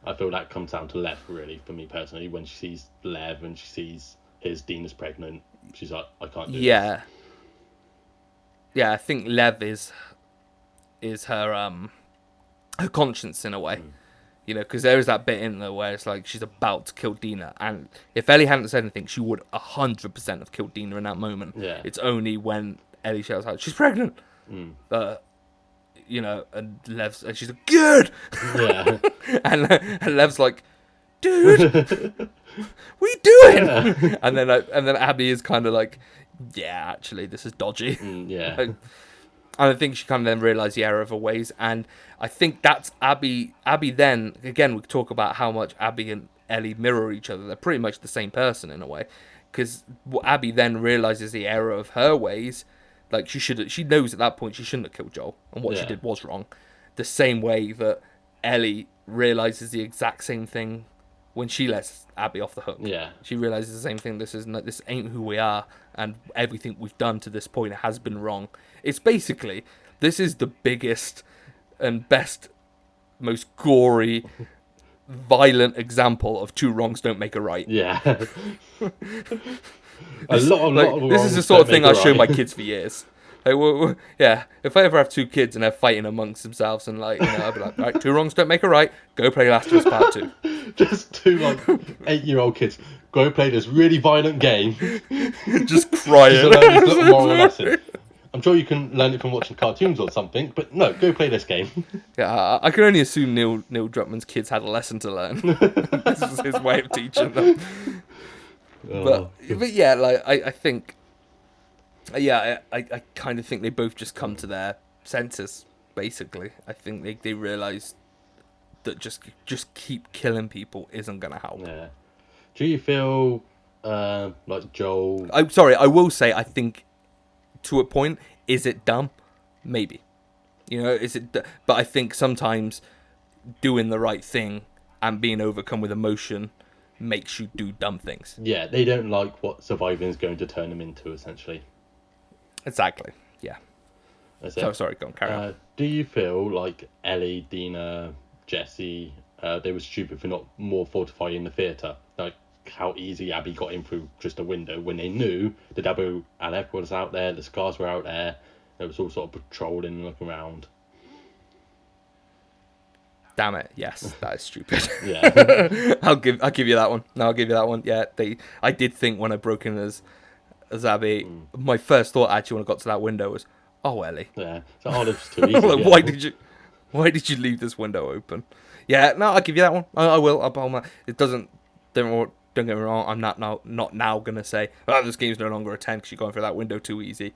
I feel that comes down to Lev really for me personally. When she sees Lev and she sees his Dina's pregnant, she's like, I can't do this. Yeah, I think Lev is her her conscience in a way. You know, because there is that bit in there where it's like she's about to kill Dina, and if Ellie hadn't said anything, she would 100% have killed Dina in that moment. Yeah. It's only when Ellie shouts out, "She's pregnant," you know, and she's like, "Good." Yeah. and Lev's like, "Dude, what are you doing?" Yeah. and then Abby is kind of like, "Yeah, actually, this is dodgy." Yeah. And I think she kind of then realised the error of her ways, and I think that's Abby. Abby then, again, we talk about how much Abby and Ellie mirror each other. They're pretty much the same person in a way, because Abby then realises the error of her ways. Like she knows at that point she shouldn't have killed Joel, and what she did was wrong. The same way that Ellie realises the exact same thing when she lets Abby off the hook. Yeah. She realises the same thing. This ain't who we are, and everything we've done to this point has been wrong. It's basically, this is the biggest and best, most gory, violent example of two wrongs don't make a right. Yeah. a lot of this is the sort of thing I show my kids for years. Like, yeah, if I ever have two kids and they're fighting amongst themselves, and like, you know, I'll be like, right, two wrongs don't make a right. Go play Last of Us Part 2. Just two like 8-year-old kids go play this really violent game. Just crying. Just to learn this little moral lesson. I'm sure you can learn it from watching cartoons or something, but no, go play this game. Yeah, I can only assume Neil Druckmann's kids had a lesson to learn. This is his way of teaching them. But yeah, like I think, yeah, I kind of think they both just come to their senses. Basically, I think they realise that just keep killing people isn't gonna help. Yeah. Do you feel like Joel? I'm sorry, I will say I think to a point, is it dumb? Maybe. You know, but I think sometimes doing the right thing and being overcome with emotion makes you do dumb things. Yeah, they don't like what surviving is going to turn them into, essentially. Exactly. Yeah. That's So it. sorry, go on, carry on. Do you feel like Ellie, Dina, Jesse, they were stupid for not more fortifying the theatre? Like how easy Abby got in through just a window when they knew that Abu Aleph was out there, the scars were out there, it was all sort of patrolling and looking around. Damn it! Yes, that is stupid. Yeah. I'll give you that one. No, I'll give you that one. Yeah, I did think when I broke in as Abby, my first thought actually when I got to that window was, oh Ellie. Yeah. So Olive's too easy. Like, yeah. why did you leave this window open? Yeah, no, I'll give you that one. I will. It doesn't. Don't get me wrong. I'm not now gonna say, oh, this game's no longer a 10 because you're going through that window too easy.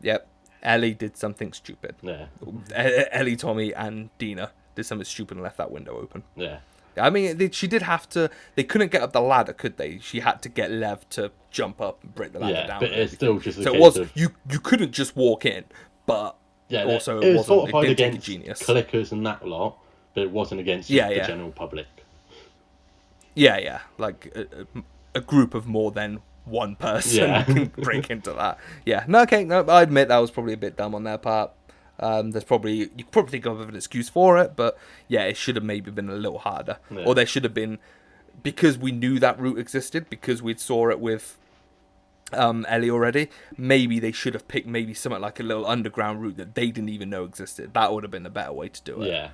Yep, Ellie did something stupid. Yeah. Ellie, Tommy, and Dina did something stupid and left that window open. Yeah. I mean, she did have to. They couldn't get up the ladder, could they? She had to get Lev to jump up and break the ladder down. But it's still just so it was you. You couldn't just walk in, but Yeah, Also, it was it fortified didn't take a against genius. clickers and that lot, but it wasn't against Yeah, the yeah. general public. Yeah. Like a group of more than one person Yeah. can break into that. Yeah. No, okay. No, I admit that was probably a bit dumb on their part. There's probably you could probably think of an excuse for it, but yeah, it should have maybe been a little harder, Yeah. or there should have been, because we knew that route existed, because we saw it with Ellie already. Maybe they should have picked maybe something like a little underground route that they didn't even know existed. That would have been a better way to do it. Yeah.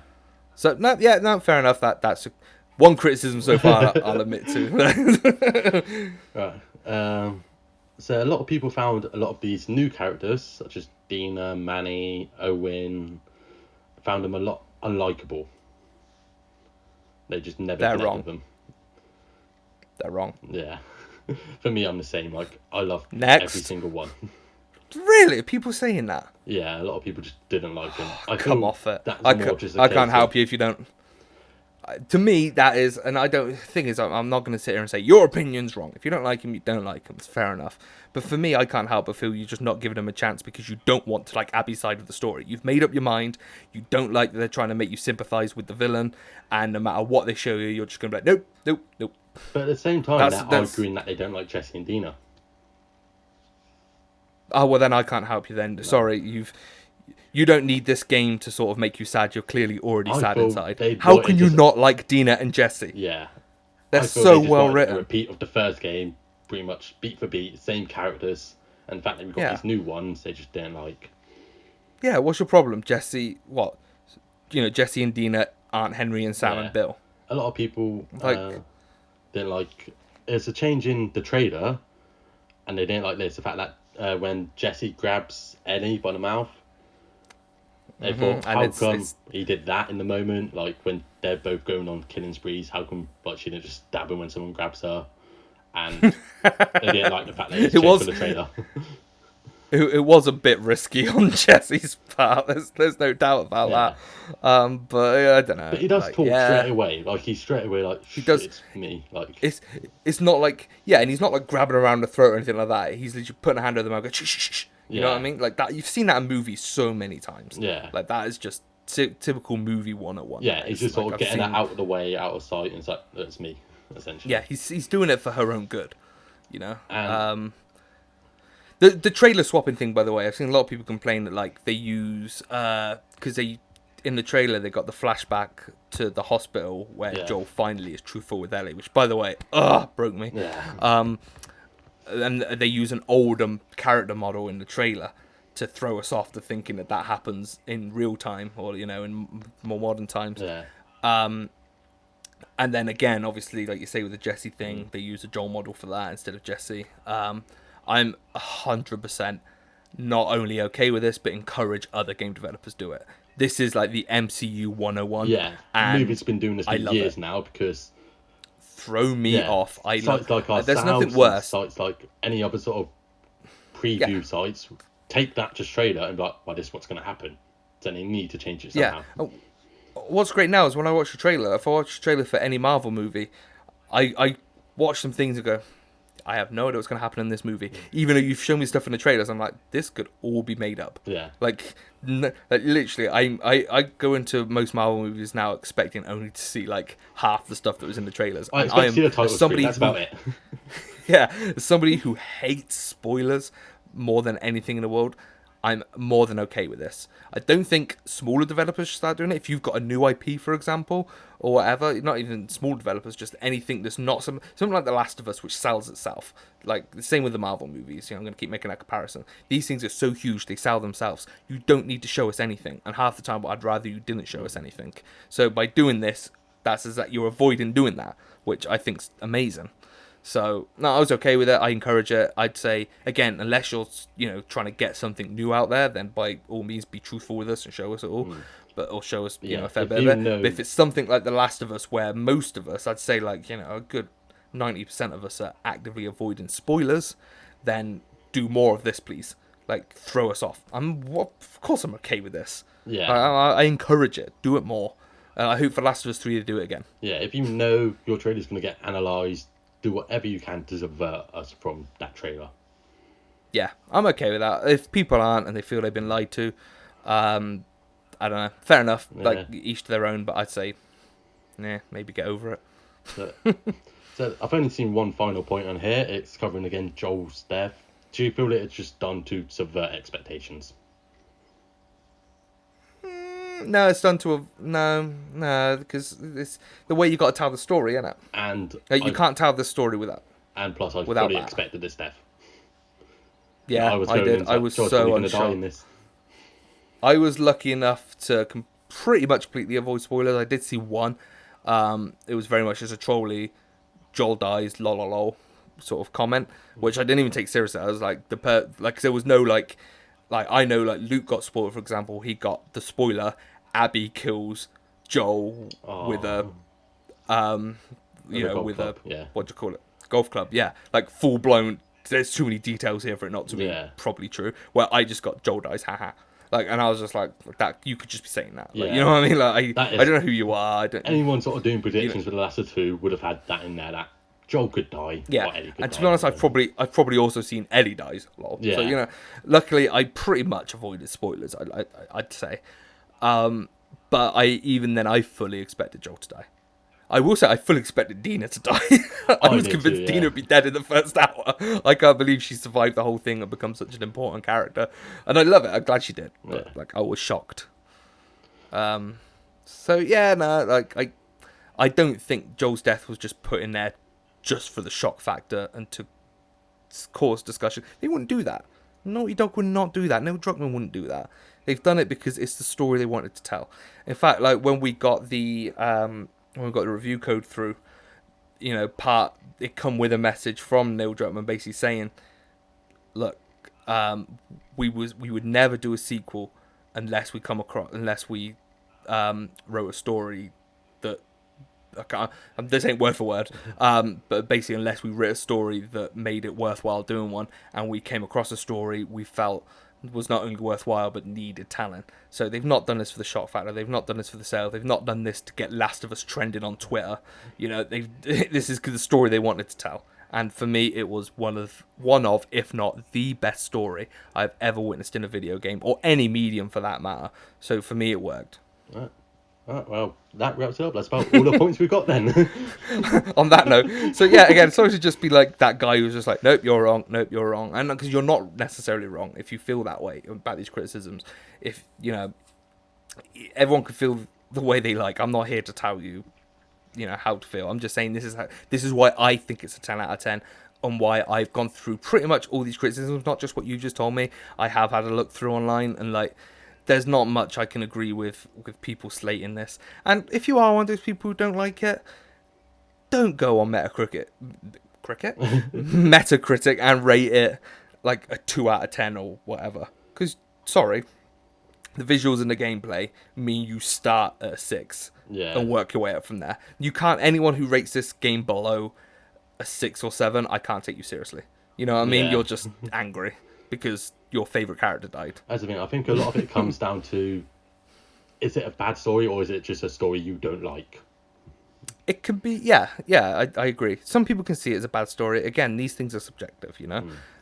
So no, fair enough. That's one criticism so far. I'll admit to. Right. So a lot of people found a lot of these new characters, such as Dina, Manny, Owen, found them a lot unlikable. They just never They're connected wrong. with them. They're wrong. Yeah. For me, I'm the same. Like, I love Next. every single one. Really? Are people saying that? Yeah, a lot of people just didn't like them. I Come feel off it. that's I more just a I case can't help of- you if you don't. To me, that is, and I don't. Thing is, I'm not going to sit here and say your opinion's wrong. If you don't like him, you don't like him. It's fair enough. But for me, I can't help but feel you're just not giving him a chance because you don't want to like Abby's side of the story. You've made up your mind. You don't like that they're trying to make you sympathise with the villain, and no matter what they show you, you're just going to be like, nope. But at the same time, That's- they're arguing that they don't like Jesse and Dina. Oh well, then I can't help you. Then sorry, you don't need this game to sort of make you sad. You're clearly already I sad feel inside. they How wanted can you to- not like Dina and Jesse? Yeah. They're I feel so they just well wanted written. A repeat of the first game, pretty much beat for beat, same characters. And the fact that we've got Yeah. these new ones, they just didn't like. Yeah, what's your problem, Jesse? What? Jesse and Dina aren't Henry and Sam Yeah. and Bill. A lot of people Like- didn't like. There's a change in the trailer, and they didn't like this. The fact that when Jesse grabs Ellie by the mouth, they thought, And how it's- come it's- he did that in the moment? Like when they're both going on killing sprees, how come like she didn't just stab him when someone grabs her? And they didn't like the fact that it was changed for the trailer. It was a bit risky on Jesse's part. There's no doubt about that. But I don't know. But he does like, talk yeah. straight away. Like he's straight away like, He does- it's me. Like It's not like, yeah, and he's not like grabbing around the throat or anything like that. He's literally putting a hand over the mouth, going, shh, shh, shh. You know what I Yeah. mean? Like that. You've seen that in movies so many times. Yeah. Like that is just typical movie 101. yeah, he's just sort of I've getting seen- that out of the way, out of sight, and it's like that's me, essentially. Yeah, he's doing it for her own good. And- The trailer swapping thing, by the way, I've seen a lot of people complain that like they use because they in the trailer they got the flashback to the hospital where Yeah. Joel finally is truthful with Ellie, which by the way, broke me. Yeah. And they use an older character model in the trailer to throw us off to thinking that happens in real time or in more modern times. Yeah. And then again, obviously, like you say with the Jesse thing, they use a Joel model for that instead of Jesse. I'm 100% not only okay with this, but encourage other game developers do it. This is like the MCU 101. Yeah. and The movie's been doing this for I love years it. now because Throw me yeah, off. I sites love. like There's nothing ourselves, worse. sites like any other sort of preview Yeah. sites take that just trailer and be like, well, this is what's going to happen. Then they need to change it Yeah. somehow. What's great now is when I watch the trailer, if I watch the trailer for any Marvel movie, I watch some things and go, I have no idea what's going to happen in this movie. Even though you've shown me stuff in the trailers, I'm like, this could all be made up. Yeah. Like literally, I go into most Marvel movies now expecting only to see like half the stuff that was in the trailers. I And expect to see the as title screen, somebody that's who- about it. Yeah, as somebody who hates spoilers more than anything in the world, I'm more than okay with this. I don't think smaller developers should start doing it. If you've got a new IP, for example, or whatever, not even small developers, just anything that's not something like The Last of Us, which sells itself. Like the same with the Marvel movies. I'm going to keep making that comparison. These things are so huge, they sell themselves. You don't need to show us anything. And half the time, I'd rather you didn't show us anything. So by doing this, that's as that you're avoiding doing that, which I think's amazing. So no, I was okay with it. I encourage it. I'd say again, unless you're trying to get something new out there, then by all means be truthful with us and show us it all. Or show us Yeah, a fair if bit of you it. know- But if it's something like The Last of Us, where most of us, I'd say like a good 90% of us are actively avoiding spoilers, then do more of this, please. Like throw us off. Of course I'm okay with this. Yeah. I encourage it. Do it more. I hope for Last of Us 3 to do it again. Yeah, if you know your trailer's going to get analysed, do whatever you can to divert us from that trailer. Yeah, I'm okay with that. If people aren't and they feel they've been lied to, I don't know. Fair enough. Yeah. Like, each to their own, but I'd say, maybe get over it. So I've only seen one final point on here. It's covering again Joel's death. Do you feel that it's just done to subvert expectations? No, it's done to no, because it's the way you got to tell the story, isn't it? And Like, you can't tell the story without. And plus, I without fully that. expected this death. Yeah, I going did. into I that, was Joel's so probably gonna die in unsure. this. I was lucky enough to pretty much completely avoid spoilers. I did see one. It was very much just a trolly, Joel dies, lol lol lol, sort of comment, which I didn't even take seriously. I was like, like there was no like I know like Luke got spoiled, for example. He got the spoiler. Abby kills Joel with a with club, a what do you call it? Golf club. Yeah, like full blown. There's too many details here for it not to be probably true. Well, I just got Joel dies, haha. Like, and I was just like, that you could just be saying that. Like, you know what I mean? Like, I don't know who you are. Anyone sort of doing predictions for the last two would have had that in there. That Joel could die. Yeah, or Ellie could and die, to be honest, I've probably also seen Ellie dies. Lol. Yeah. So luckily I pretty much avoided spoilers. I'd say, but I fully expected Joel to die. I will say I fully expected Dina to die. I was convinced Dina would be dead in the first hour. I can't believe she survived the whole thing and become such an important character. And I love it. I'm glad she did. But, like, I was shocked. So yeah, no, like I don't think Joel's death was just put in there just for the shock factor and to cause discussion. They wouldn't do that. Naughty Dog would not do that. Neil Druckmann wouldn't do that. They've done it because it's the story they wanted to tell. In fact, like when we got the review code through, it come with a message from Neil Druckmann basically saying, look, we would never do a sequel unless we wrote a story that this ain't word for word, but basically unless we wrote a story that made it worthwhile doing one, and we came across a story we felt was not only worthwhile but needed talent. So they've not done this for the shock factor. They've not done this for the sale. They've not done this to get Last of Us trending on Twitter. This is the story they wanted to tell. And for me, it was one of, if not the best story I've ever witnessed in a video game or any medium for that matter. So for me, it worked. Well, that wraps it up. That's about all the points we've got then. On that note, so yeah, again, sorry to just be like that guy who's just like, nope, you're wrong, and because you're not necessarily wrong if you feel that way about these criticisms. If everyone can feel the way they like. I'm not here to tell you, how to feel. I'm just saying this is why I think it's a 10 out of 10. And why I've gone through pretty much all these criticisms, not just what you just told me. I have had a look through online and like. There's not much I can agree with people slating this. And if you are one of those people who don't like it, don't go on Metacritic and rate it like a 2 out of 10 or whatever. Because, sorry, the visuals and the gameplay mean you start at a 6 and work your way up from there. You can't, anyone who rates this game below a 6 or 7, I can't take you seriously. You know what I mean? You're just angry because your favourite character died. That's the thing. I think a lot of it comes down to, is it a bad story or is it just a story you don't like? It can be, yeah, I agree. Some people can see it as a bad story. Again, these things are subjective,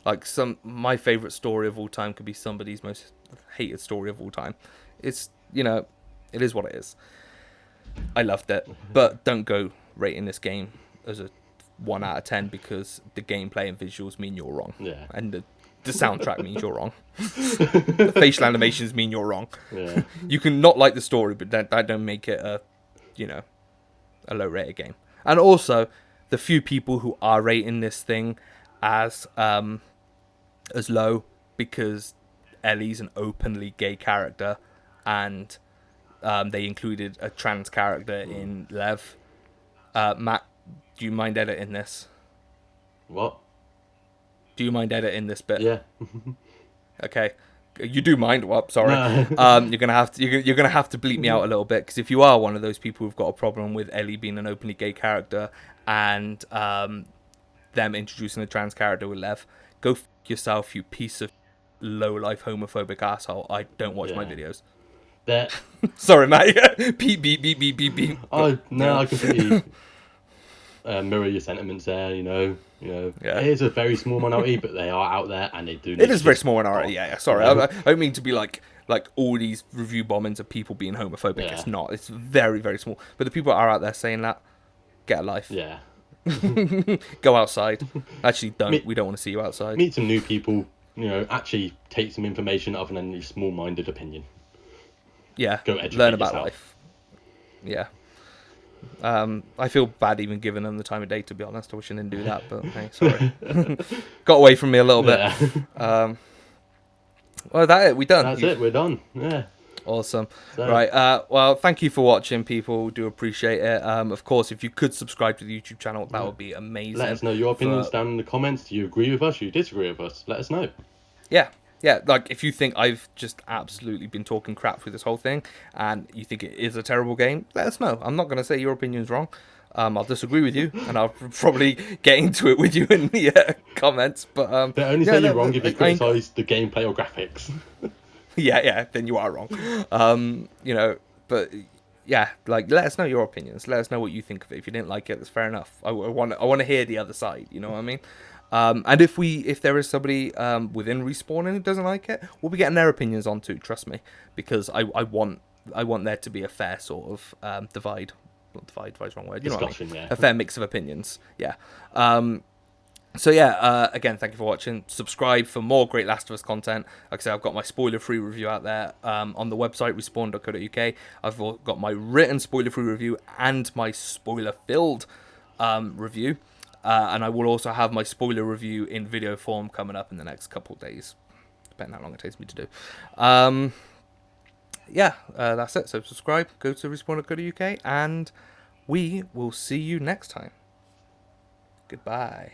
Like my favourite story of all time could be somebody's most hated story of all time. It's, it is what it is. I loved it, but don't go rating this game as a 1 out of 10 because the gameplay and visuals mean you're wrong. Yeah. And the soundtrack means you're wrong. The facial animations mean you're wrong. Yeah. You can not like the story, but that don't make it a low rated game. And also, the few people who are rating this thing as low because Ellie's an openly gay character, and they included a trans character in Lev. Matt, do you mind editing this? What? Do you mind editing this bit? Yeah. Okay. You do mind? Well, sorry. No. You're gonna have to bleep me out a little bit because if you are one of those people who've got a problem with Ellie being an openly gay character and them introducing a trans character with Lev, go f yourself, you piece of low life homophobic asshole. I don't watch my videos. Sorry, Matt. Beep beep beep beep beep beep. I completely mirror your sentiments there. It is a very small minority, but they are out there and they do. It is a very small minority. Yeah. Sorry, I don't mean to be like like all these review bombings of people being homophobic. Yeah. It's not. It's very, very small. But the people that are out there saying that, get a life. Yeah. Go outside. Actually, don't. Me- We don't want to see you outside. Meet some new people. Actually take some information other than your small-minded opinion. Yeah. Go educate Learn about yourself. life. Yeah. I feel bad even giving them the time of day, to be honest. I wish I didn't do that, but hey, sorry. Got away from me a little bit. Yeah. Well, that's it. We're done. That's it. We're done. Yeah. Awesome. So- Right. Well, thank you for watching, people. Do appreciate it. Of course, if you could subscribe to the YouTube channel, that would be amazing. Let us know your opinions For- down in the comments. Do you agree with us? Do you disagree with us? Let us know. Yeah. Yeah, like if you think I've just absolutely been talking crap through this whole thing and you think it is a terrible game, let us know. I'm not going to say your opinion's wrong. I'll disagree with you and I'll probably get into it with you in the comments. But They only yeah, say no, you're wrong if you I- criticise the gameplay or graphics. yeah, then you are wrong. But yeah, like let us know your opinions. Let us know what you think of it. If you didn't like it, that's fair enough. I want to hear the other side. You know what I mean? And if there is somebody within Respawning who doesn't like it, we'll be getting their opinions on too. Trust me, because I want there to be a fair sort of divide. Not divide, divide's the wrong word. You know what I Discussion, mean? yeah. A fair mix of opinions. Yeah. So yeah, again, thank you for watching. Subscribe for more great Last of Us content. Like I said, I've got my spoiler-free review out there on the website, respawn.co.uk. I've got my written spoiler-free review and my spoiler-filled review. And I will also have my spoiler review in video form coming up in the next couple of days. Depending how long it takes me to do. That's it. So subscribe, go to respawn.co.uk, and we will see you next time. Goodbye.